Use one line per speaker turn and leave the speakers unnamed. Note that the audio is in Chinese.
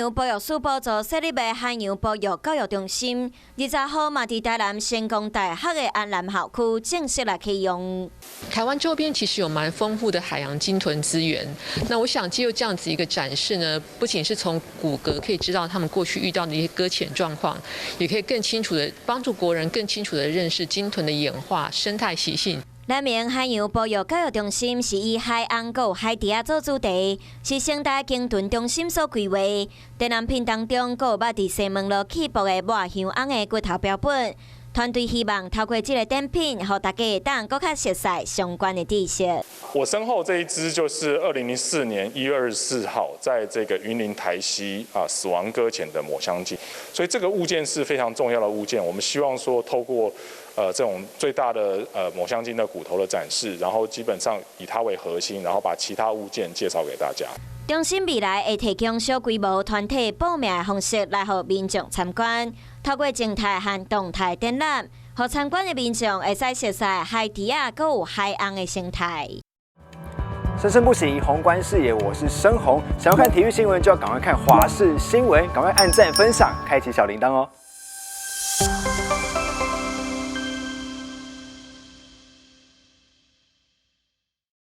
洋保育署补助设立的海洋保育教育中心，20号嘛伫台南成功大学的安南校区正式来启用。
台湾周边其实有蛮丰富的海洋鲸豚资源，那我想借由这样子一个展示呢，不仅是从骨骼可以知道他们过去遇到的一些搁浅状况，也可以更清楚的帮助国人更清楚的认识鲸豚的演化、生态习性。
咱名海洋保育教育中心是以海岸有海底仔做主题，是生态鲸豚中心所规划。展览品当中，还有捌伫西门路起步的抹香翁的骨头标本。团队希望透过这个展品，让大家会当更较熟悉相关的知识。
我身后这一只就是2004年1月24号在这个云林台西死亡搁浅的抹香鲸，所以这个物件是非常重要的物件。我们希望说透过这种最大的抹香鲸的骨头的展示，然后基本上以它为核心，然后把其他物件介绍给大家。
中心未来会提供小规模团体报名的方式来予民众参观，透过静态和动态展览，予参观的民众会使熟悉海底啊，还有海洋的生态。
生生不息，宏观视野，我是申宏。想要看体育新闻，就要赶快看华视新闻，赶快按赞、分享、开启小铃铛哦。